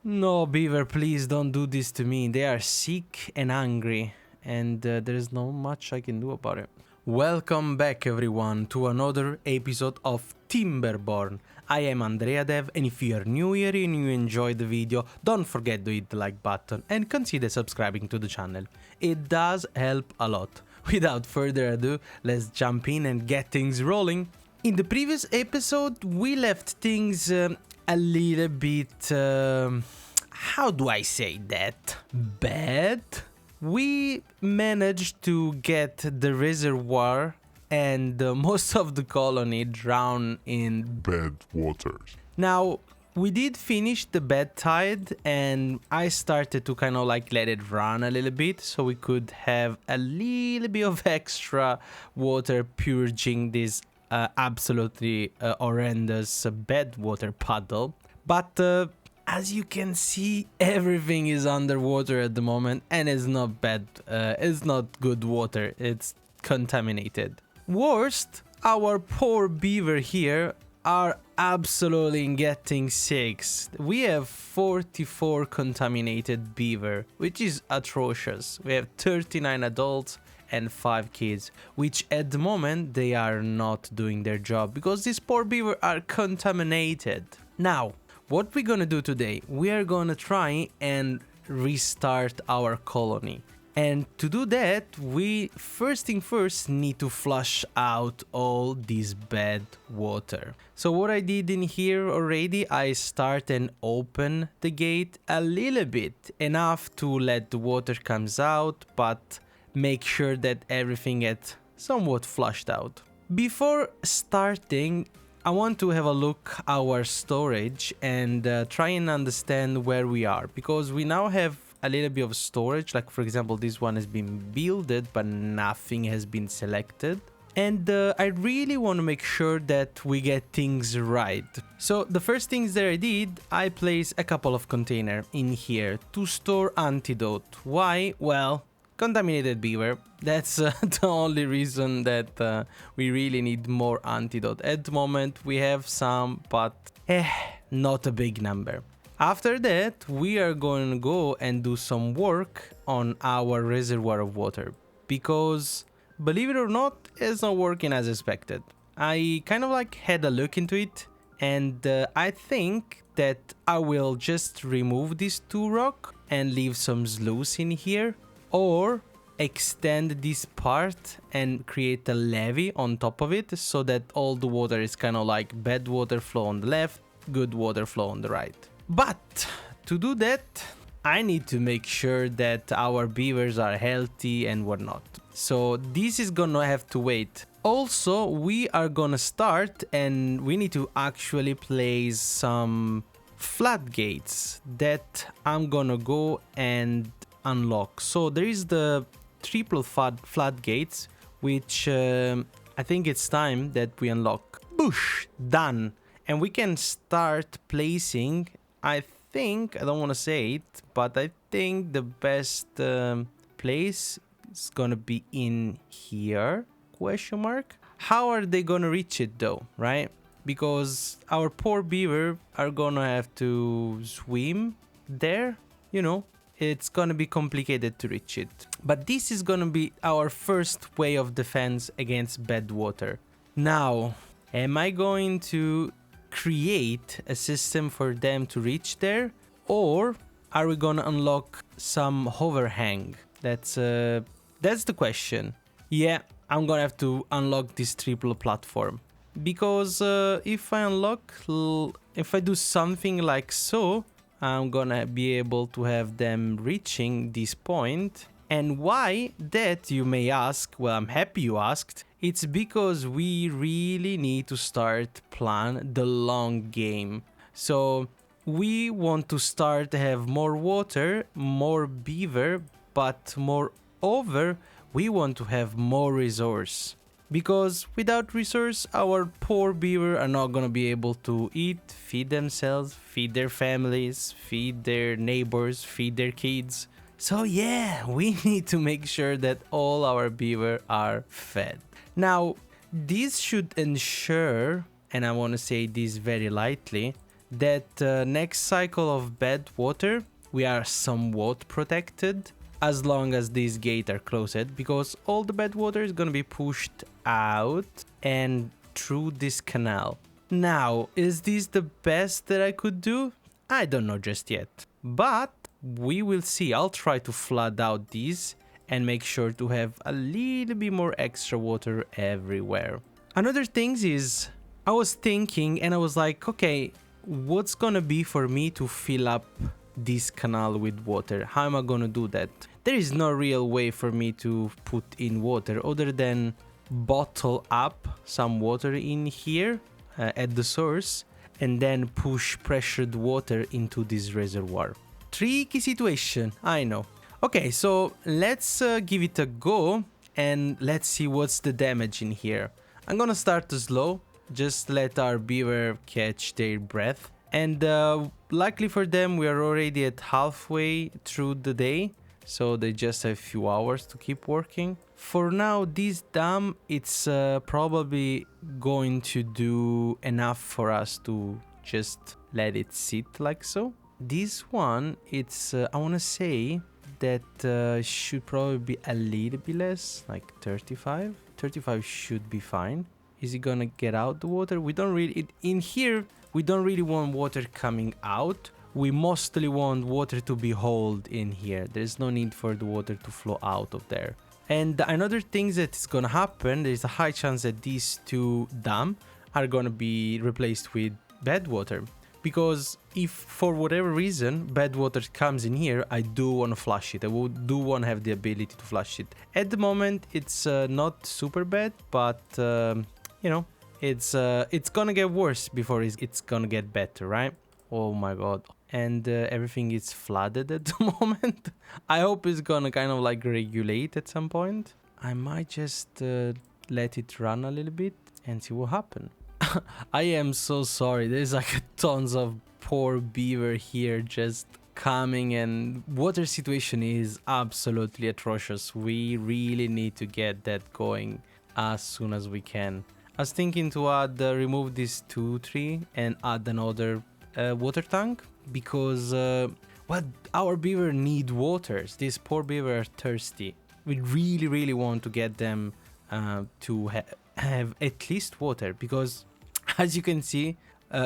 No, beaver, please don't do this to me. They are sick and hungry, and there's not much I can do about it. Welcome back, everyone, to another episode of Timberborn. I am Andrea Dev, and if you are new here and you enjoyed the video, don't forget to hit the like button and consider subscribing to the channel. It does help a lot. Without further ado, let's jump in and get things rolling. In the previous episode, we left things a little bit, how do I say that? Bad? We managed to get the reservoir and most of the colony drowned in bad waters. Now, we did finish the bad tide and I started to kind of like let it run a little bit so we could have a little bit of extra water purging this absolutely horrendous bad water puddle. But as you can see, everything is underwater at the moment and it's not bad, it's not good water, it's contaminated. Worst, our poor beaver here are absolutely getting sick. We have 44 contaminated beaver, which is atrocious. We have 39 adults and 5 kids, which at the moment they are not doing their job because these poor beaver are contaminated. Now, what we're gonna do today, we are gonna try and restart our colony. And to do that, we first thing first need to flush out all this bad water. So what I did in here already, I start and open the gate a little bit, enough to let the water comes out, but make sure that everything gets somewhat flushed out. Before starting, I want to have a look our storage and try and understand where we are, because we now have a little bit of storage. Like for example, this one has been builded but nothing has been selected, and I really want to make sure that we get things right. So the first things that I did, I placed a couple of containers in here to store antidote. Why? Well, contaminated beaver. That's the only reason that we really need more antidote. At the moment we have some, but not a big number. After that, we are going to go and do some work on our reservoir of water, because believe it or not, it's not working as expected. I kind of like had a look into it, and I think that I will just remove these 2 rocks and leave some sluice in here, or extend this part and create a levee on top of it so that all the water is kind of like bad water flow on the left, good water flow on the right. But to do that, I need to make sure that our beavers are healthy and whatnot. So this is gonna have to wait. Also, we are gonna start and we need to actually place some floodgates that I'm gonna go and unlock. So there is the triple floodgates, which I think it's time that we unlock. Boosh! Done! And we can start placing, I think, I don't want to say it, but I think the best place is gonna be in here, question mark. How are they gonna reach it though, right? Because our poor beaver are gonna have to swim there, you know. It's gonna be complicated to reach it. But this is gonna be our first way of defense against bad water. Now, am I going to create a system for them to reach there, or are we gonna unlock some overhang? That's the question. Yeah, I'm gonna have to unlock this triple platform, because if I do something like so, I'm gonna be able to have them reaching this point. And why that, you may ask? Well, I'm happy you asked. It's because we really need to start plan the long game. So we want to start to have more water, more beaver, but moreover, we want to have more resource. Because without resource, our poor beaver are not gonna be able to eat, feed themselves, feed their families, feed their neighbors, feed their kids. So yeah, we need to make sure that all our beaver are fed. Now, this should ensure, and I want to say this very lightly, that next cycle of bad water, we are somewhat protected as long as these gates are closed, because all the bad water is gonna be pushed out and through this canal. Now, is this the best that I could do? I don't know just yet, but we will see. I'll try to flood out these and make sure to have a little bit more extra water everywhere. Another thing is, I was thinking and I was like, okay, what's gonna be for me to fill up this canal with water? How am I gonna do that? There is no real way for me to put in water other than bottle up some water in here at the source and then push pressured water into this reservoir. Tricky situation, I know. Okay, so let's give it a go and let's see what's the damage in here. I'm gonna start slow, just let our beaver catch their breath. And luckily for them, we are already at halfway through the day, so they just have a few hours to keep working. For now, this dam, it's probably going to do enough for us to just let it sit like so. This one, it's, I want to say that should probably be a little bit less, like 35. 35 should be fine. Is it gonna get out the water? We don't really, in here, we don't really want water coming out. We mostly want water to be held in here. There's no need for the water to flow out of there. And another thing that is gonna happen, there's a high chance that these two dams are gonna be replaced with bad water. Because if for whatever reason bad water comes in here, I do want to flush it. I do want to have the ability to flush it. At the moment, it's not super bad, but you know, it's gonna get worse before it's gonna get better, right? Oh my god. And everything is flooded at the moment. I hope it's gonna kind of like regulate at some point. I might just let it run a little bit and see what happens. I am so sorry. There's like tons of poor beaver here just coming, and water situation is absolutely atrocious. We really need to get that going as soon as we can. I was thinking to add remove this 2 tree and add another water tank, because what our beaver need waters. These poor beaver are thirsty. We really want to get them to have at least water, because as you can see,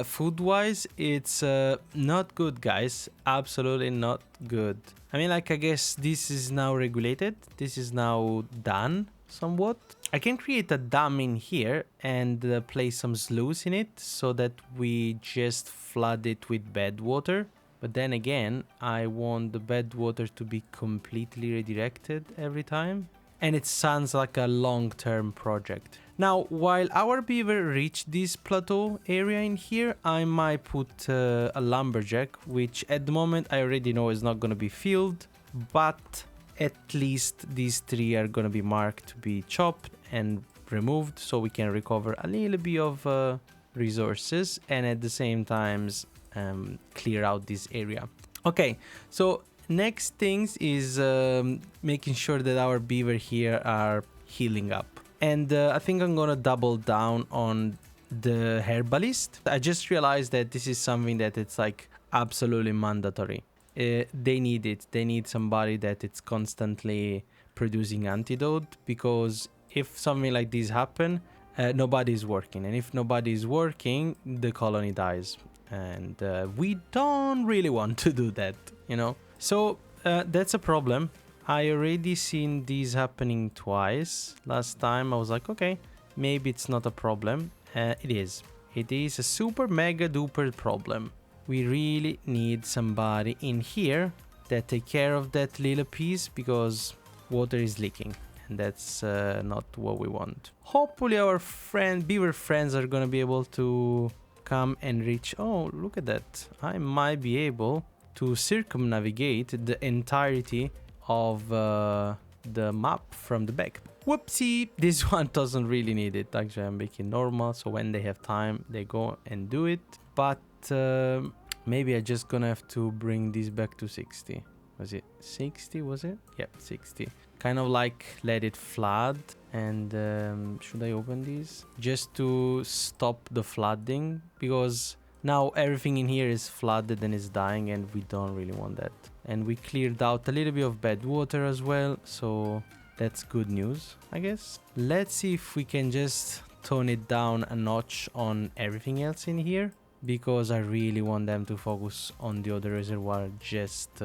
food wise it's not good, guys. Absolutely not good. I mean, like, I guess this is now regulated, this is now done somewhat. I can create a dam in here and place some sluice in it so that we just flood it with bad water. But then again, I want the bad water to be completely redirected every time. And it sounds like a long-term project. Now, while our beaver reach this plateau area in here, I might put a lumberjack, which at the moment I already know is not going to be filled, but at least these three are going to be marked to be chopped and removed, so we can recover a little bit of resources and at the same time clear out this area. Okay, so next things is making sure that our beaver here are healing up. And I think I'm gonna double down on the herbalist. I just realized that this is something that it's like absolutely mandatory. They need it. They need somebody that it's constantly producing antidote, because if something like this happen, nobody is working. And if nobody is working, the colony dies. And we don't really want to do that, you know? So that's a problem. I already seen these happening twice. Last time I was like, okay, maybe it's not a problem. It is. It is a super mega duper problem. We really need somebody in here that take care of that little piece, because water is leaking. And that's not what we want. Hopefully our beaver friends are gonna be able to come and reach. Oh, look at that. I might be able to circumnavigate the entirety of the map from the back. Whoopsie, this one doesn't really need it. Actually, I'm making normal, so when they have time, they go and do it. But maybe I'm just gonna have to bring this back to 60. Was it 60, was it? Yep, 60. Kind of like let it flood. And should I open these? Just to stop the flooding, because Now everything in here is flooded and is dying, and we don't really want that. And we cleared out a little bit of bad water as well, so that's good news, I guess. Let's see if we can just tone it down a notch on everything else in here, because I really want them to focus on the other reservoir just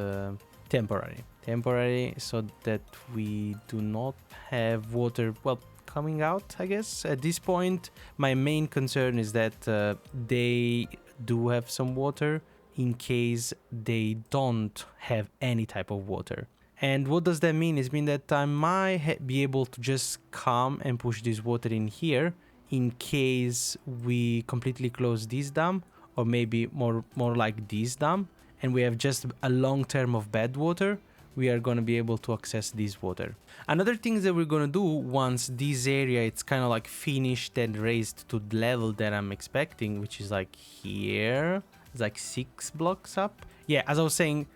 temporary, so that we do not have water, well, coming out, I guess. At this point, my main concern is that they do have some water in case they don't have any type of water. And what does that mean? It means that I might be able to just come and push this water in here in case we completely close this dam, or maybe more like this dam, and we have just a long term of bad water. We are going to be able to access this water. Another thing that we're going to do once this area it's kind of like finished and raised to the level that I'm expecting, which is like here, it's like 6 blocks up. Yeah, as I was saying,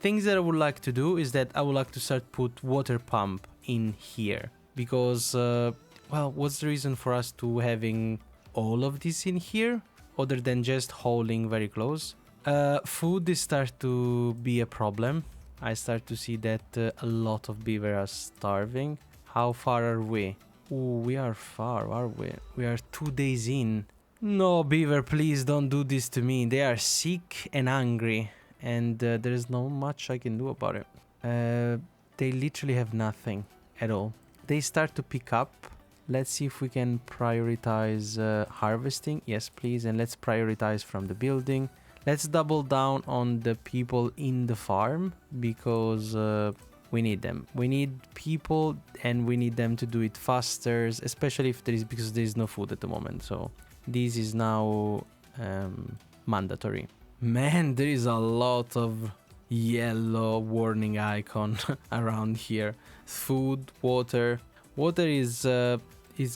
things that I would like to do is that I would like to start put water pump in here, because well, what's the reason for us to having all of this in here other than just holding very close? Food is start to be a problem. I start to see that a lot of beaver are starving. How far are we? Ooh, we are far, are we? We are 2 days in. No, beaver, please don't do this to me. They are sick and hungry, and there's not much I can do about it. They literally have nothing at all. They start to pick up. Let's see if we can prioritize harvesting. Yes, please, and let's prioritize from the building. Let's double down on the people in the farm, because we need them. We need people, and we need them to do it faster, especially if because there is no food at the moment. So this is now mandatory. Man, there is a lot of yellow warning icon around here. Food, water. Water is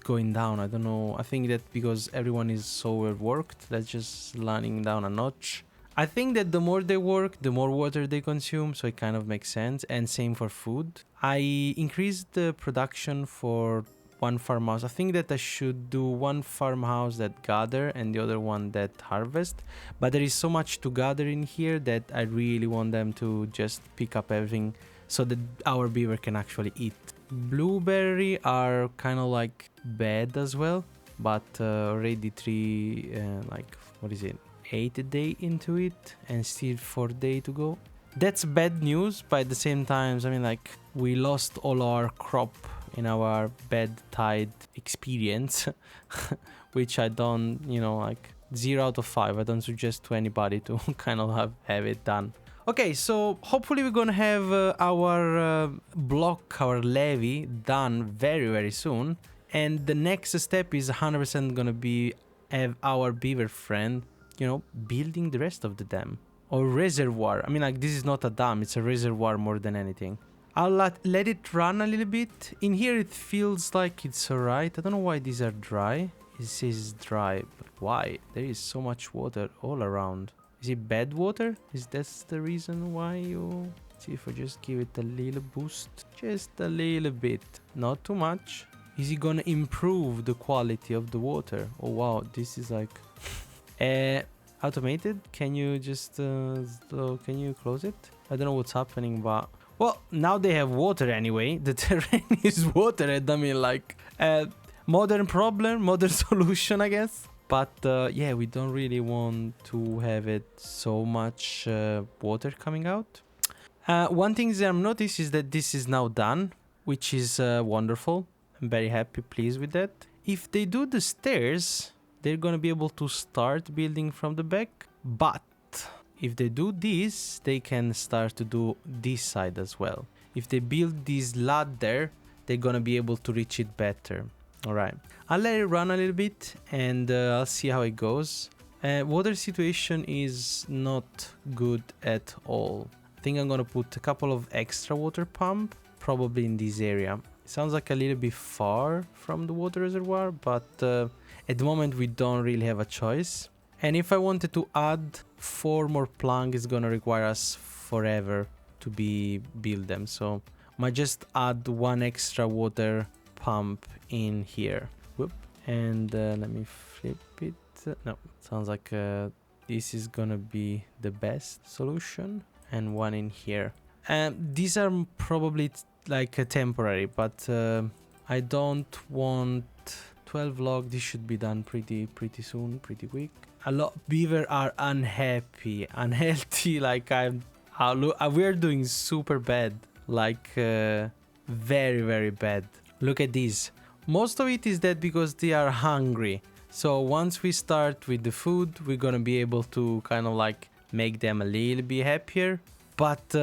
going down. I don't know. I think that because everyone is so overworked, that's just sliding down a notch. I think that the more they work, the more water they consume, so it kind of makes sense. And same for food. I increased the production for one farmhouse. I think that I should do one farmhouse that gather and the other one that harvest. But there is so much to gather in here that I really want them to just pick up everything so that our beaver can actually eat. Blueberry are kind of like bad as well, but already 8 day into it and still 4 day to go. That's bad news, but at the same time, I mean, like, we lost all our crop in our bad tide experience, which I don't, like 0 out of 5. I don't suggest to anybody to kind of have it done. Okay, so hopefully we're gonna have our block, our levee done very, very soon. And the next step is 100% gonna be have our beaver friend, building the rest of the dam. Or reservoir. I mean, like, this is not a dam, it's a reservoir more than anything. I'll let it run a little bit. In here it feels like it's alright. I don't know why these are dry. It says dry, but why? There is so much water all around. Is it bad water? Is that the reason why you... Let's see if I just give it a little boost. Just a little bit. Not too much. Is it gonna improve the quality of the water? Oh wow, this is like... automated? Can you just... can you close it? I don't know what's happening, but... Well, now they have water anyway. The terrain is watered. I mean, like... modern problem, modern solution, I guess. But yeah, we don't really want to have it so much water coming out. One thing that I've noticed is that this is now done, which is wonderful. I'm very happy, pleased with that. If they do the stairs, they're gonna be able to start building from the back. But if they do this, they can start to do this side as well. If they build this ladder, they're gonna be able to reach it better. Alright, I'll let it run a little bit and I'll see how it goes. Water situation is not good at all. I think I'm gonna put a couple of extra water pump, probably in this area. It sounds like a little bit far from the water reservoir, but at the moment we don't really have a choice. And if I wanted to add 4 more planks, it's gonna require us forever to build them. So I might just add 1 extra water pump in here. Whoop. And let me flip it. No, sounds like this is gonna be the best solution, and one in here. These are probably like a temporary, but I don't want 12 log. This should be done pretty soon, pretty quick. A lot of beaver are unhappy, unhealthy. Like we're doing super bad, like very bad. Look at these. Most of it is that because they are hungry. So once we start with the food, we're gonna be able to kind of like make them a little bit happier. But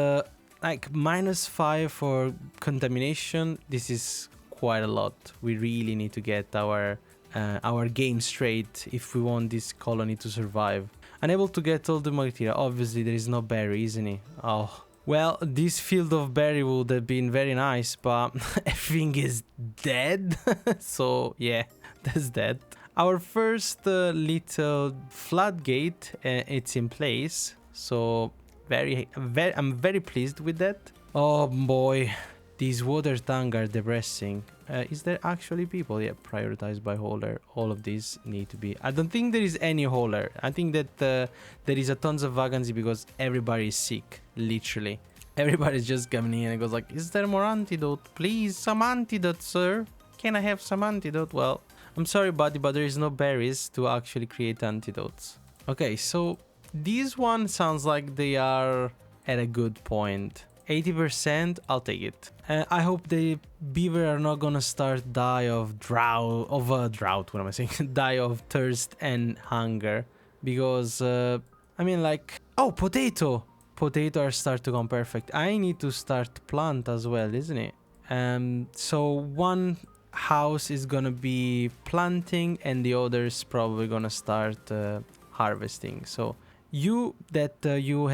like -5 for contamination, this is quite a lot. We really need to get our game straight if we want this colony to survive. Unable to get all the material. Obviously, there is no berry, isn't it? Oh. Well, this field of berry would have been very nice, but everything is dead. So, yeah, that's dead. Our first little floodgate, it's in place. So, I'm very pleased with that. Oh boy, these water tanks are depressing. Is there actually people? Yeah, prioritized by holder. All of these need to be. I don't think there is any holder. I think that there is a tons of vacancy because everybody is sick. Literally, everybody's just coming in and goes like, "Is there more antidote? Please, some antidote, sir. Can I have some antidote?" Well, I'm sorry, buddy, but there is no berries to actually create antidotes. Okay, so this one sounds like they are at a good point. 80%, I'll take it. I hope the beaver are not gonna start die of drought, what am I saying? Die of thirst and hunger. Because, I mean like, oh, potato! Potato are start to come perfect. I need to start plant as well, isn't it? So one house is gonna be planting and the other is probably gonna start harvesting. So you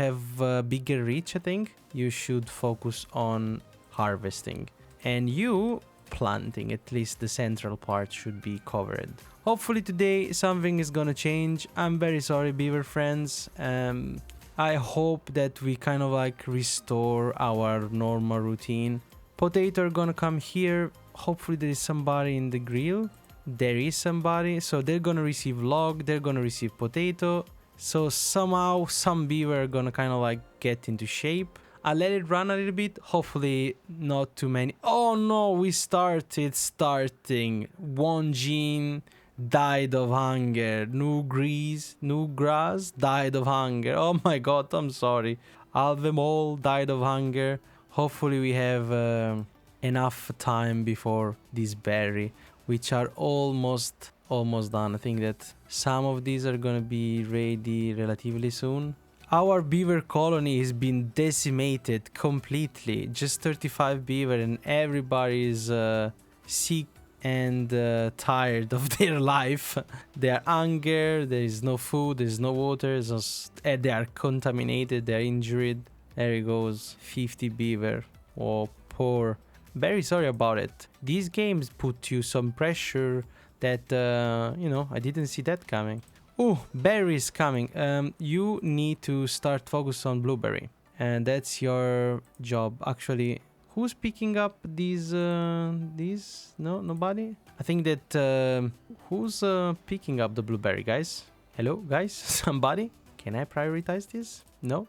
have bigger reach, I think you should focus on harvesting, and you planting. At least the central part should be covered. Hopefully today something is gonna change. I'm very sorry, beaver friends. I hope that we kind of like restore our normal routine. Potato are gonna come here. Hopefully there is somebody in the grill. There is somebody, so they're gonna receive log, they're gonna receive potato. So somehow some beaver are gonna kind of like get into shape. I'll let it run a little bit, hopefully not too many. Oh no, we starting. One gene died of hunger. New grass died of hunger. Oh my god, I'm sorry. All of them all died of hunger. Hopefully we have enough time before this berry, which are almost done. I think that some of these are gonna be ready relatively soon. Our beaver colony has been decimated completely. Just 35 beaver and everybody is sick and tired of their life. They are hunger, there is no food, there is no water, they are contaminated, they are injured. There it goes, 50 beaver. Oh, poor. Very sorry about it. These games put you some pressure that, I didn't see that coming. Oh, berries coming. You need to start focus on blueberry. And that's your job. Actually, who's picking up these? No, nobody? I think that, who's picking up the blueberry, guys? Hello, guys? Somebody? Can I prioritize this? No?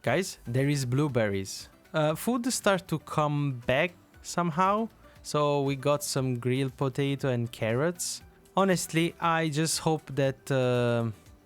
Guys, there is blueberries. Food start to come back somehow. So we got some grilled potato and carrots. Honestly, I just hope that...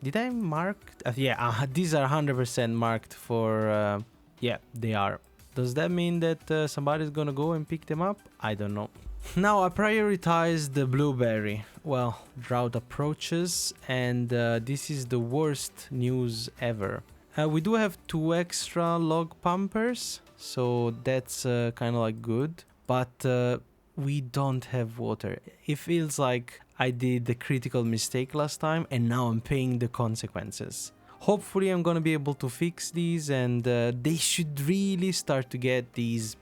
did I mark? Yeah, these are 100% marked for... yeah, they are. Does that mean that somebody's gonna go and pick them up? I don't know. Now I prioritize the blueberry. Well, drought approaches and this is the worst news ever. We do have 2 extra log pumpers, so that's kind of like good. But we don't have water. It feels like I did the critical mistake last time and now I'm paying the consequences. Hopefully I'm gonna be able to fix these and they should really start to get this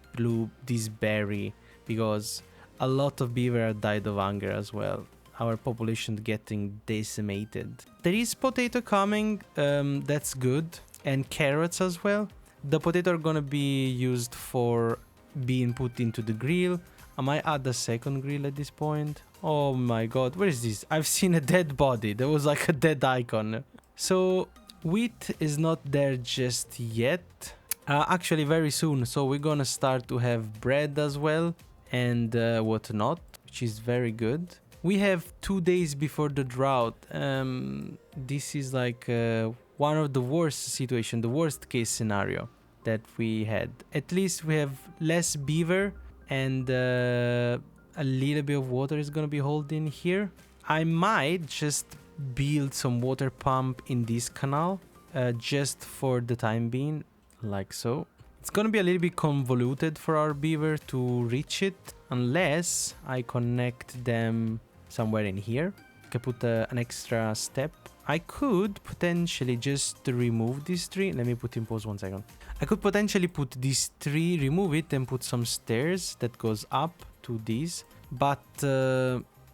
berry, because a lot of beaver died of hunger as well. Our population getting decimated. There is potato coming, that's good, and carrots as well. The potato are gonna be used for being put into the grill. I might add a second grill at this point. Oh my god, where is this? I've seen a dead body. There was like a dead icon. So Wheat is not there just yet. Actually, very soon. So we're gonna start to have bread as well and whatnot, which is very good. We have 2 days before the drought. This is like one of the worst situation, the worst case scenario that we had. At least we have less beaver and a little bit of water is gonna be holding here. I might just build some water pump in this canal just for the time being, like so. It's gonna be a little bit convoluted for our beaver to reach it unless I connect them somewhere in here. I can put an extra step. I could potentially just remove this tree. Let me put in pause 1 second. I could potentially put this tree, remove it, and put some stairs that goes up to this. But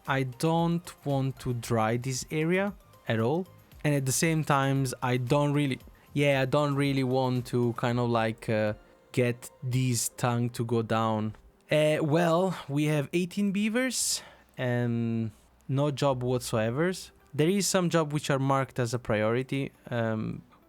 I don't want to dry this area at all. And at the same time, I don't really want to kind of like get this tongue to go down. Well, we have 18 beavers and no job whatsoever. There is some job which are marked as a priority.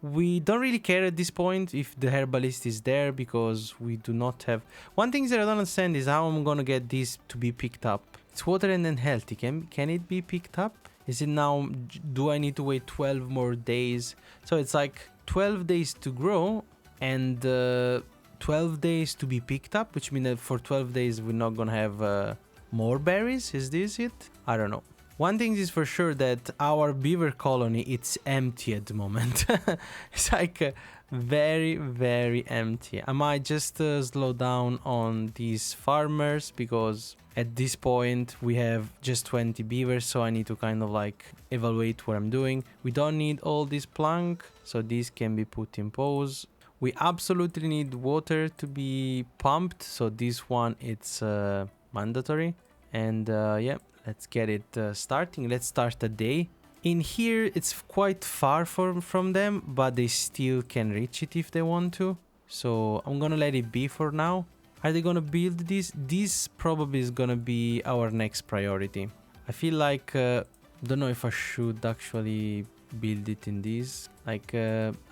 We don't really care at this point if the herbalist is there because we do not have... One thing that I don't understand is how I'm gonna get this to be picked up. It's water and then healthy. Can it be picked up? Is it now... Do I need to wait 12 more days? So it's like 12 days to grow and 12 days to be picked up, which means that for 12 days we're not gonna have more berries. Is this it? I don't know. One thing is for sure that our beaver colony, it's empty at the moment. It's like very, very empty. I might just slow down on these farmers because at this point we have just 20 beavers, so I need to kind of like evaluate what I'm doing. We don't need all this plank, so these can be put in pause. We absolutely need water to be pumped, so this one it's mandatory. And yeah, let's get it starting. Let's start the day. In here, it's quite far from them, but they still can reach it if they want to. So I'm gonna let it be for now. Are they gonna build this? This probably is gonna be our next priority. I feel like, don't know if I should actually build it in this. Like,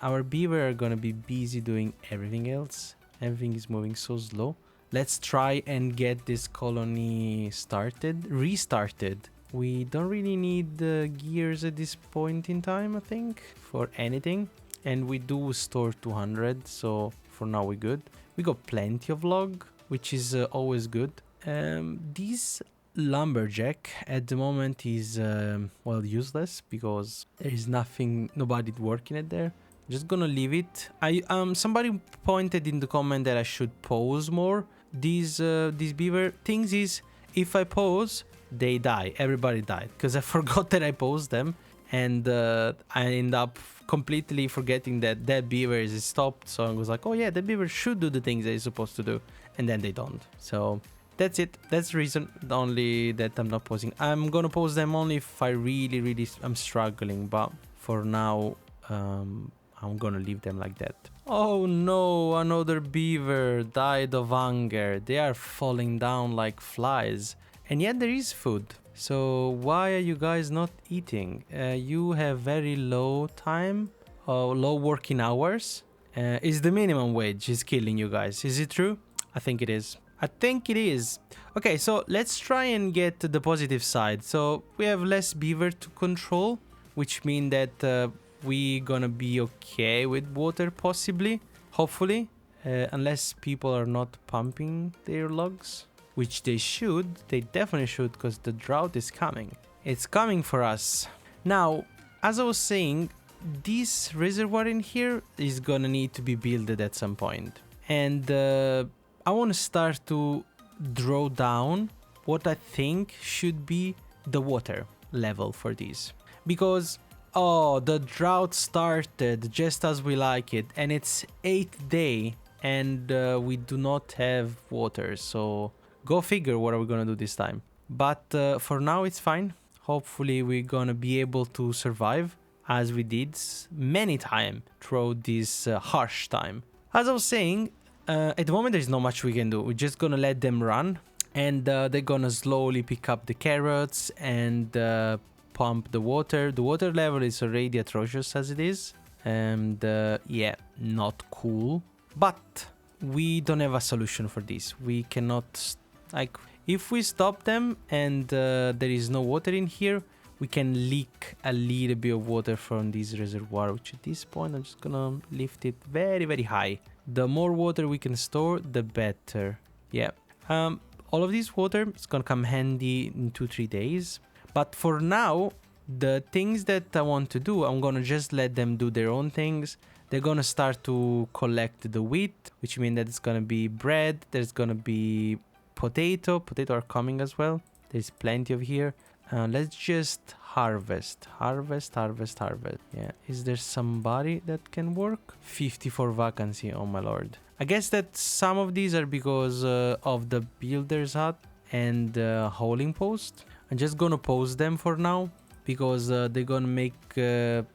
our beaver are gonna be busy doing everything else. Everything is moving so slow. Let's try and get this colony restarted. We don't really need gears at this point in time, I think, for anything. And we do store 200, so for now we're good. We got plenty of log, which is always good. This lumberjack at the moment is, well, useless because there is nobody working it there. Just gonna leave it. Somebody pointed in the comment that I should pause more. These beaver things is, if I pause, they die. Everybody died because I forgot that I paused them, and I end up completely forgetting that beaver is stopped. So I was like, oh yeah, the beaver should do the things that it's supposed to do, and then they don't. So that's it. That's the reason only that I'm not pausing. I'm gonna pause them only if I really I'm struggling, but for now I'm gonna leave them like that. Oh no, another beaver died of hunger. They are falling down like flies. And yet there is food. So why are you guys not eating? You have very low time, low working hours. Is the minimum wage is killing you guys? Is it true? I think it is. I think it is. Okay, so let's try and get to the positive side. So we have less beaver to control, which means that we gonna be okay with water, possibly, hopefully, unless people are not pumping their logs, which they definitely should, because the drought is coming. It's coming for us. Now, as I was saying, this reservoir in here is gonna need to be built at some point, and I want to start to draw down what I think should be the water level for these, because oh, the drought started just as we like it, and it's 8th day, and we do not have water, so go figure what are we gonna do this time. But for now it's fine. Hopefully we're gonna be able to survive as we did many times throughout this harsh time. As I was saying, at the moment there's not much we can do. We're just gonna let them run, and they're gonna slowly pick up the carrots and pump the water. The water level is already atrocious as it is. And yeah, not cool. But we don't have a solution for this. We cannot, like, if we stop them and there is no water in here, we can leak a little bit of water from this reservoir, which at this point I'm just gonna lift it very, very high. The more water we can store, the better. Yeah. All of this water is gonna come handy in 2-3 days. But for now, the things that I want to do, I'm gonna just let them do their own things. They're gonna start to collect the wheat, which means that it's gonna be bread. There's gonna be potato are coming as well. There's plenty of here. Let's just harvest. Yeah, is there somebody that can work? 54 vacancy, oh my lord. I guess that some of these are because of the builder's hut and hauling post. I'm just gonna pause them for now because they're gonna make it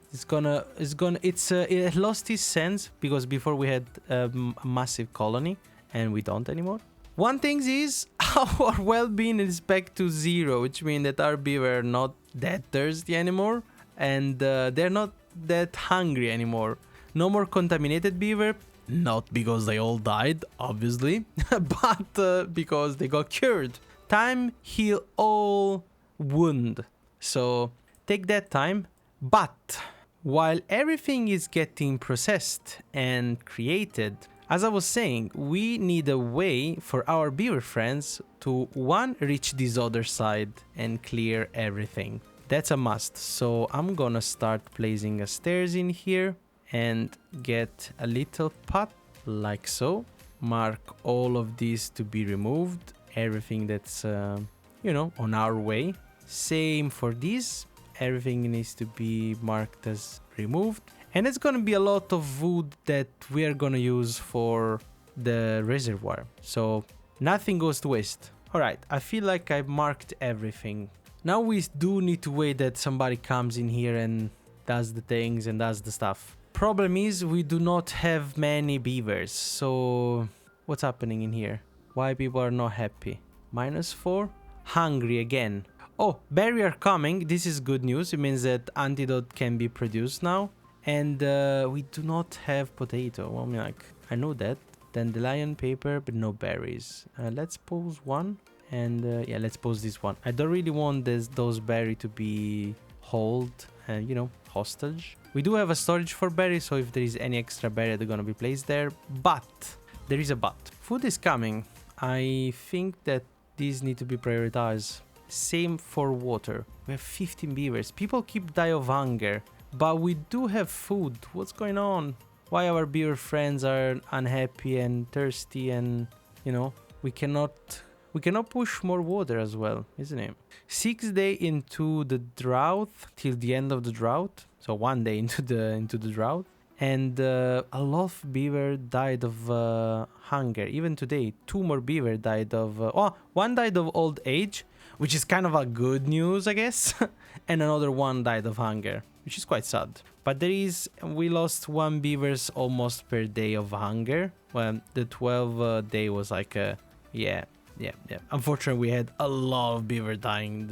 lost its sense because before we had a massive colony and we don't anymore. One thing is our well-being is back to 0, which means that our beaver are not that thirsty anymore and they're not that hungry anymore. No more contaminated beaver, not because they all died, obviously, but because they got cured. Time heal all wound. So take that time. But while everything is getting processed and created, as I was saying, we need a way for our beaver friends to, one, reach this other side and clear everything. That's a must. So I'm gonna start placing a stairs in here and get a little pot like so. Mark all of these to be removed. Everything that's, you know, on our way. Same for this. Everything needs to be marked as removed. And it's gonna be a lot of wood that we are gonna use for the reservoir. So nothing goes to waste. Alright, I feel like I've marked everything. Now we do need to wait that somebody comes in here and does the things and does the stuff. Problem is we do not have many beavers. So what's happening in here? Why people are not happy? -4? Hungry again. Oh, berry are coming. This is good news. It means that antidote can be produced now. And we do not have potato. Well, I mean, like, I know that. Dandelion paper, but no berries. Let's pose one. And yeah, let's pose this one. I don't really want those berry to be you know, hostage. We do have a storage for berries, so if there is any extra berry, they're gonna be placed there. But there is a but. Food is coming. I think that these need to be prioritized. Same for water. We have 15 beavers. People keep die of hunger. But we do have food. What's going on? Why our beaver friends are unhappy and thirsty and, you know, we cannot push more water as well, isn't it? 6 days into the drought, till the end of the drought. So 1 day into the drought. And a lot of beaver died of hunger. Even today, 2 more beaver died of... one died of old age, which is kind of a good news, I guess. And another one died of hunger, which is quite sad. But we lost 1 beavers almost per day of hunger. Well, the 12 day was like yeah. Unfortunately, we had a lot of beaver dying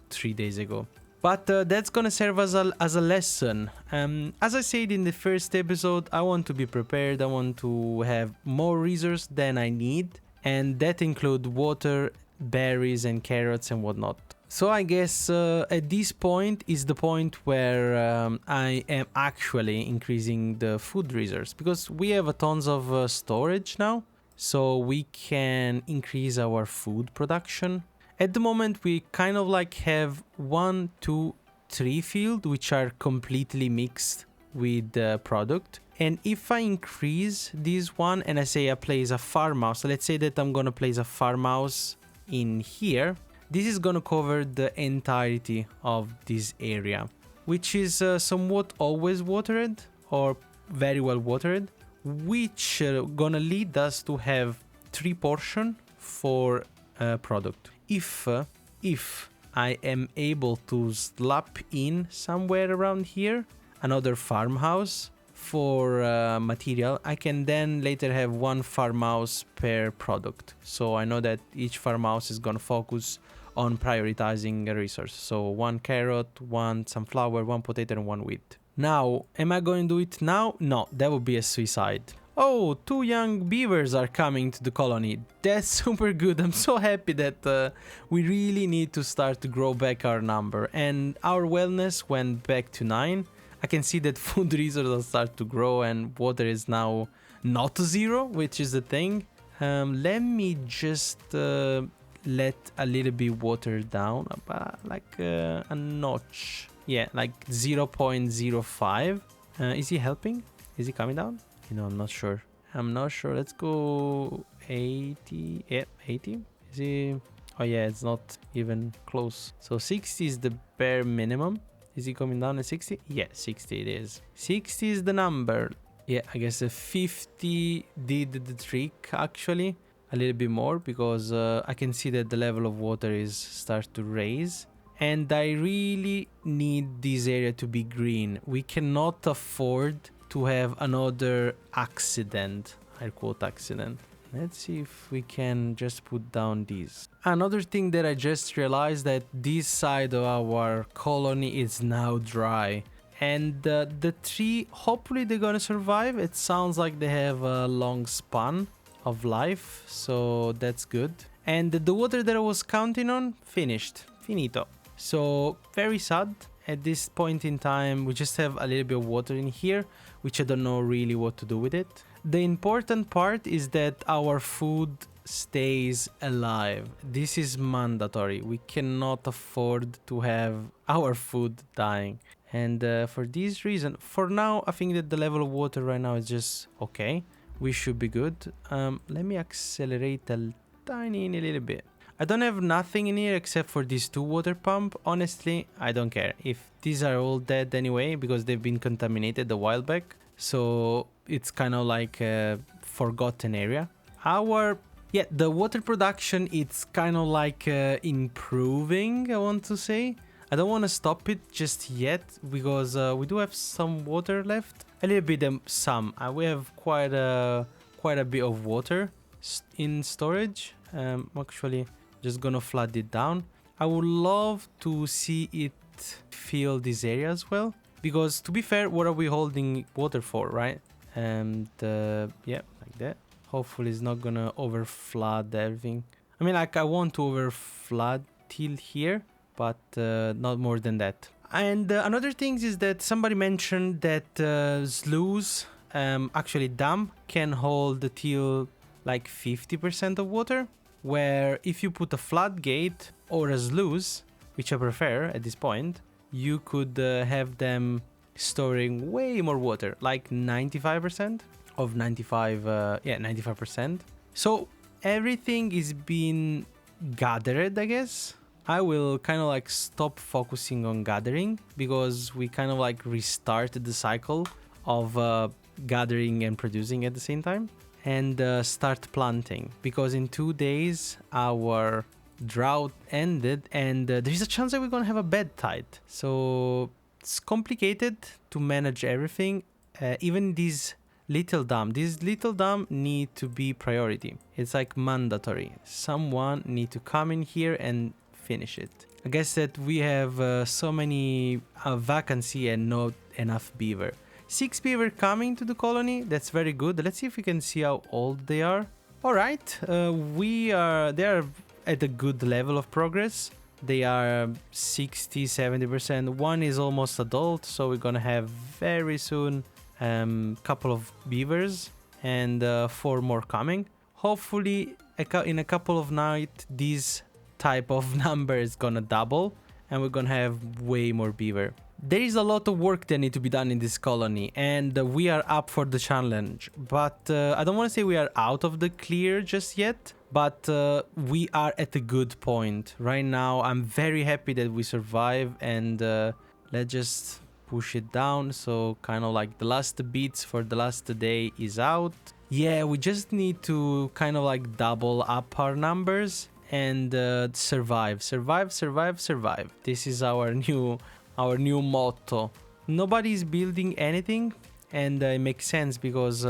3 days ago. But that's gonna serve as a lesson. As I said in the first episode, I want to be prepared. I want to have more resources than I need. And that include water, berries and carrots and whatnot. So I guess at this point is the point where I am actually increasing the food reserves. Because we have a tons of storage now. So we can increase our food production. At the moment, we kind of like have 1, 2, 3 fields which are completely mixed with the product. And if I increase this one and I say I place a farmhouse, so let's say that I'm gonna place a farmhouse in here, this is gonna cover the entirety of this area, which is somewhat always watered or very well watered, which gonna lead us to have 3 portions for product. If I am able to slap in somewhere around here another farmhouse for material, I can then later have 1 farmhouse per product. So I know that each farmhouse is gonna focus on prioritizing a resource. So 1 carrot, 1 sunflower, 1 potato and 1 wheat. Now, am I going to do it now? No, that would be a suicide. Oh, 2 young beavers are coming to the colony. That's super good. I'm so happy that we really need to start to grow back our number. And our wellness went back to 9. I can see that food resources start to grow and water is now not 0, which is the thing. Let me just let a little bit water down, about like a notch. Yeah, like 0.05. Is he helping? Is he coming down? You know, I'm not sure. I'm not sure. Let's go 80. Yeah, 80. Is he? Oh yeah, it's not even close. So 60 is the bare minimum. Is he coming down at 60? Yeah, 60 it is. 60 is the number. Yeah, I guess a 50 did the trick actually. A little bit more because I can see that the level of water is start to raise. And I really need this area to be green. We cannot afford to have another accident, I quote accident. Let's see if we can just put down these. Another thing that I just realized that this side of our colony is now dry. And the tree, hopefully they're gonna survive. It sounds like they have a long span of life, so that's good. And the water that I was counting on, finished. Finito. So very sad. At this point in time, we just have a little bit of water in here, which I don't know really what to do with it. The important part is that our food stays alive. This is mandatory. We cannot afford to have our food dying. And for this reason, for now, I think that the level of water right now is just okay. We should be good. Let me accelerate a tiny little bit. I don't have nothing in here except for these 2 water pump. Honestly, I don't care if these are all dead anyway because they've been contaminated a while back. So it's kind of like a forgotten area. The water production, it's kind of like improving, I want to say. I don't want to stop it just yet because we do have some water left. A little bit, we have quite a bit of water in storage. Actually, just gonna flood it down. I would love to see it fill this area as well, because to be fair, what are we holding water for, right? And yeah, like that. Hopefully it's not gonna over flood everything. I mean, like I want to over flood till here, but not more than that. And another thing is that somebody mentioned that sloughs, actually dam, can hold till like 50% of water, where if you put a floodgate or a sluice, which I prefer at this point, you could have them storing way more water, like 95% of 95%. So everything is being gathered, I guess. I will kind of like stop focusing on gathering because we kind of like restarted the cycle of gathering and producing at the same time. And start planting, because in 2 days our drought ended and there's a chance that we're gonna have a bad tide. So it's complicated to manage everything. Even these little dam need to be priority. It's like mandatory. Someone need to come in here and finish it. I guess that we have so many vacancy and not enough beaver. 6 beaver coming to the colony. That's very good. Let's see if we can see how old they are. All right, they are at a good level of progress. They are 60-70%. One is almost adult, so we're gonna have very soon couple of beavers and 4 more coming. Hopefully in a couple of nights this type of number is gonna double and we're gonna have way more beaver. There is a lot of work that need to be done in this colony, and we are up for the challenge. But I don't want to say we are out of the clear just yet, but we are at a good point. Right now, I'm very happy that we survive, and let's just push it down. So kind of like the last beats for the last day is out. Yeah, we just need to kind of like double up our numbers and survive. This is our new motto. Nobody's building anything, and it makes sense because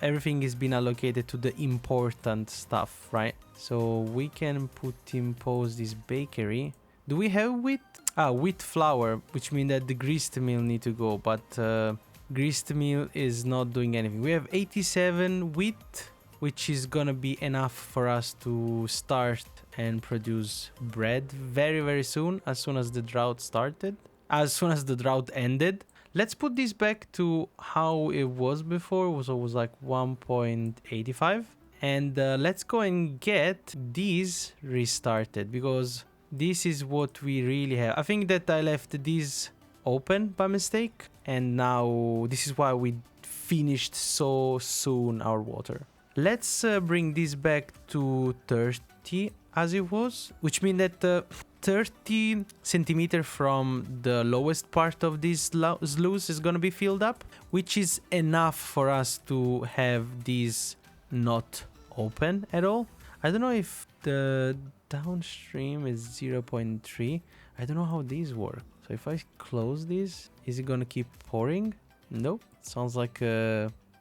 everything is being allocated to the important stuff, right? So we can impose this bakery. Do we have wheat? wheat flour, which means that the grist mill need to go, but grist mill is not doing anything. We have 87 wheat, which is gonna be enough for us to start and produce bread very, very soon as the drought started, as soon as the drought ended. Let's put this back to how it was before, so it was like 1.85. And let's go and get these restarted, because this is what we really have. I think that I left this open by mistake, and now this is why we finished so soon our water. Let's bring this back to 30 as it was, which means that 30 centimeter from the lowest part of this sluice is gonna be filled up, which is enough for us to have these not open at all. I don't know if the downstream is 0.3. I don't know how these work. So if I close this, is it gonna keep pouring? Nope. Sounds like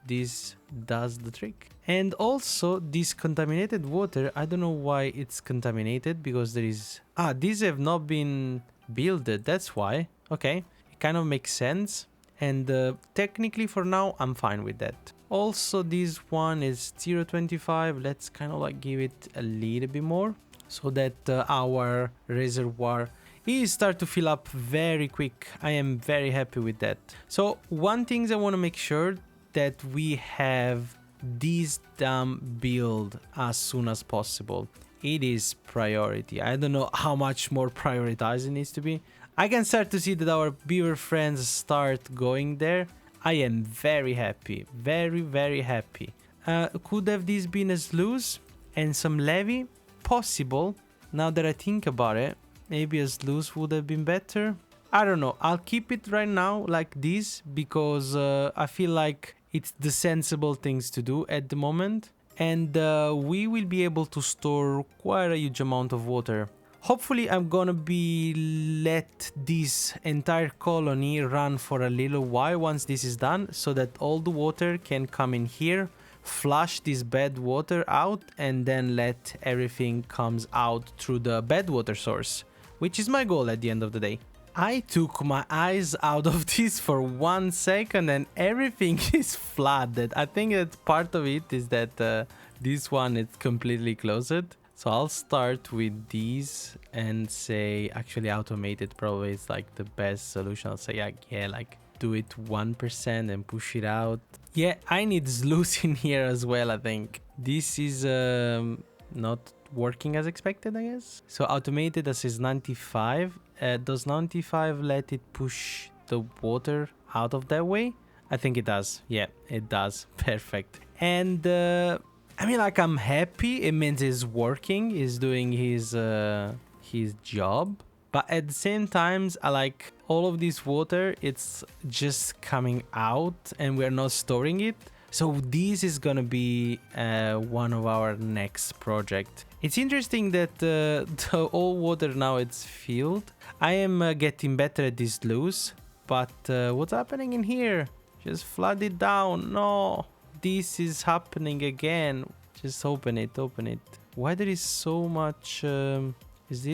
this does the trick. And also this contaminated water, I don't know why it's contaminated, because there is these have not been builded, that's why. Okay, it kind of makes sense. And technically for now I'm fine with that. Also this one is 0.25. Let's kind of like give it a little bit more, so that our reservoir is start to fill up very quick. I am very happy with that. So one thing I want to make sure that we have this dam built as soon as possible. It is priority. I don't know how much more prioritized it needs to be. I can start to see that our beaver friends start going there. I am very happy, very, very happy. Could have this been a sluice and some levee? Possible. Now that I think about it, maybe a sluice would have been better. I don't know. I'll keep it right now like this, because I feel like it's the sensible things to do at the moment. And we will be able to store quite a huge amount of water. Hopefully I'm gonna be let this entire colony run for a little while once this is done, so that all the water can come in here, flush this bad water out, and then let everything comes out through the bad water source, which is my goal at the end of the day. I took my eyes out of this for 1 second and everything is flooded. I think that part of it is that this one is completely closed. So I'll start with these and say, actually automated probably is like the best solution. I'll say, yeah, like do it 1% and push it out. Yeah, I need sluice in here as well, I think. This is not working as expected, I guess. So automated, that says 95. Does 95 let it push the water out of that way? I think it does. Yeah, it does. Perfect. And I mean, like, I'm happy. It means it's working. He's doing his job. But at the same time, I like all of this water. It's just coming out and we're not storing it. So this is gonna be one of our next project. It's interesting that the all water now it's filled. I am getting better at this sluice, but what's happening in here? Just flood it down. No, this is happening again. Just open it, open it. Why there is so much? Is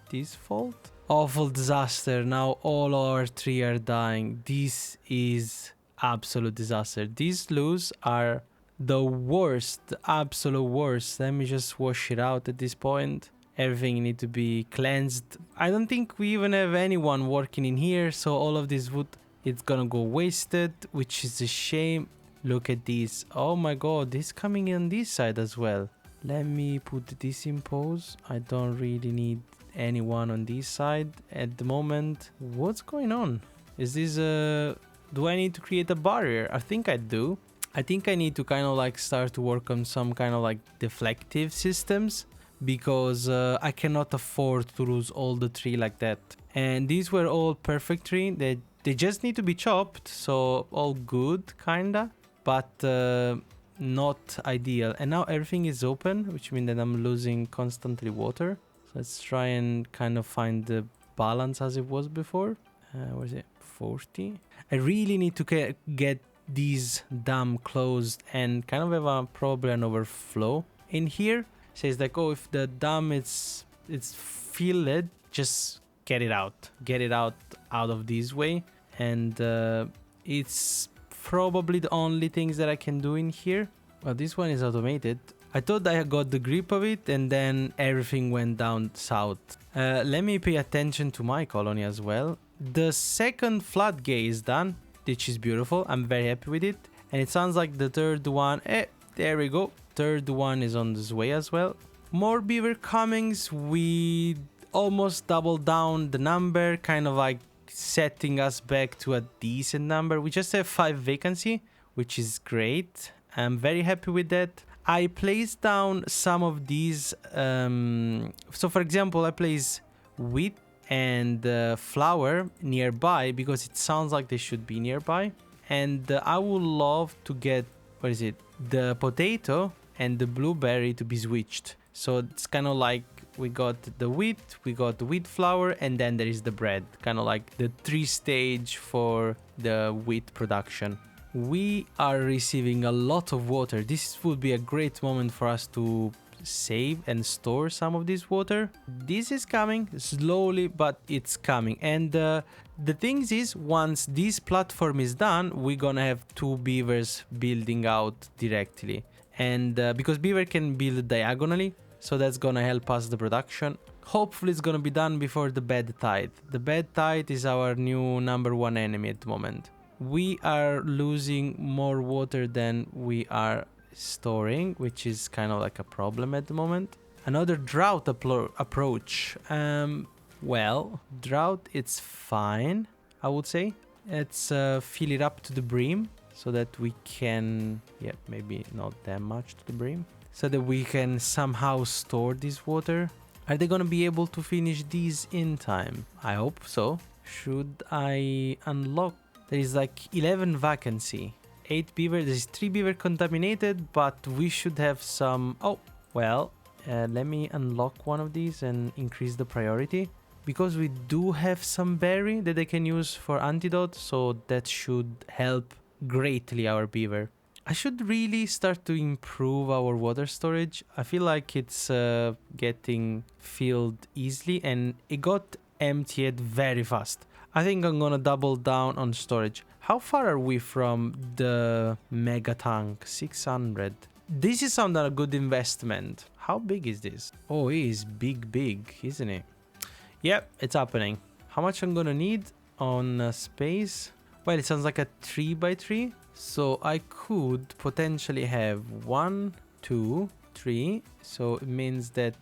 this fault? Awful disaster. Now all our trees are dying. This is absolute disaster. These sluices are the worst, the absolute worst. Let me just wash it out at this point. Everything need to be cleansed. I don't think we even have anyone working in here, so all of this wood, it's gonna go wasted, which is a shame. Look at this. Oh my god, this coming on this side as well. Let me put this in pause. I don't really need anyone on this side at the moment. What's going on? Is this do I need to create a barrier? I think I do. I think I need to kind of like start to work on some kind of like deflective systems, because I cannot afford to lose all the tree like that. And these were all perfect tree. They just need to be chopped, so all good kinda, but not ideal. And now everything is open, which means that I'm losing constantly water. So let's try and kind of find the balance as it was before. Where is it? 40. I really need to get these dam closed and kind of have a problem overflow in here. It says like, oh, if the dam it's filled, just get it out. Get it out of this way. And it's probably the only things that I can do in here. Well, this one is automated. I thought I got the grip of it and then everything went down south. Let me pay attention to my colony as well. The second floodgate is done, which is beautiful. I'm very happy with it. And it sounds like the third one, there we go. Third one is on this way as well. More beaver comings. We almost doubled down the number, kind of like setting us back to a decent number. We just have 5 vacancy, which is great. I'm very happy with that. I placed down some of these. So for example, I place wheat and flour nearby because it sounds like they should be nearby. And I would love to get, what is it? The potato and the blueberry to be switched. So it's kind of like we got the wheat, we got the wheat flour, and then there is the bread. Kind of like the 3-stage for the wheat production. We are receiving a lot of water. This would be a great moment for us to save and store some of this water. This is coming slowly, but it's coming. And the thing is, once this platform is done, we're gonna have 2 beavers building out directly. And because beaver can build diagonally, so that's gonna help us the production. Hopefully it's gonna be done before the bad tide. The bad tide is our new #1 enemy at the moment. We are losing more water than we are storing, which is kind of like a problem at the moment. Another drought approach. Well, drought, it's fine, I would say. Let's fill it up to the brim so that we can, yeah, maybe not that much to the brim, so that we can somehow store this water. Are they gonna be able to finish these in time? I hope so. Should I unlock? There is like 11 vacancy. 8 beaver. There is 3 beaver contaminated, but we should have some. Oh, well, let me unlock one of these and increase the priority. Because we do have some berry that they can use for antidote, so that should help greatly our beaver. I should really start to improve our water storage. I feel like it's getting filled easily and it got emptied very fast. I think I'm gonna double down on storage. How far are we from the mega tank? 600. This is not a good investment. How big is this? Oh, it is big, isn't it? Yep, it's happening. How much I'm gonna need on space? Well, it sounds like a 3x3. So I could potentially have 1, 2, 3. So it means that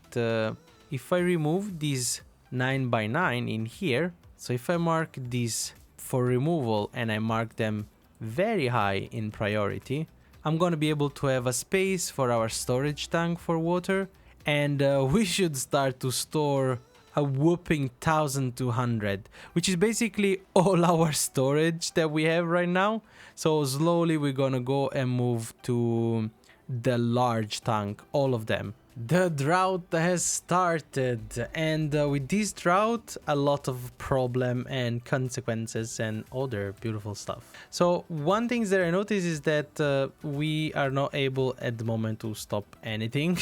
if I remove these 9x9 in here, so if I mark these for removal and I mark them very high in priority, I'm gonna be able to have a space for our storage tank for water, and we should start to store a whopping 1200, which is basically all our storage that we have right now. So slowly we're gonna go and move to the large tank, all of them. The drought has started, and with this drought, a lot of problem and consequences and other beautiful stuff. So one thing that I noticed is that we are not able at the moment to stop anything.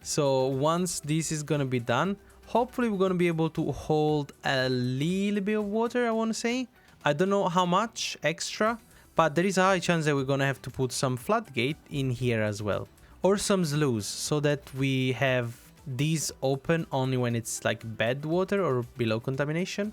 So once this is gonna be done, hopefully we're gonna be able to hold a little bit of water, I wanna say. I don't know how much extra, but there is a high chance that we're gonna have to put some floodgate in here as well. Or some sluice, so that we have these open only when it's like bad water or below contamination.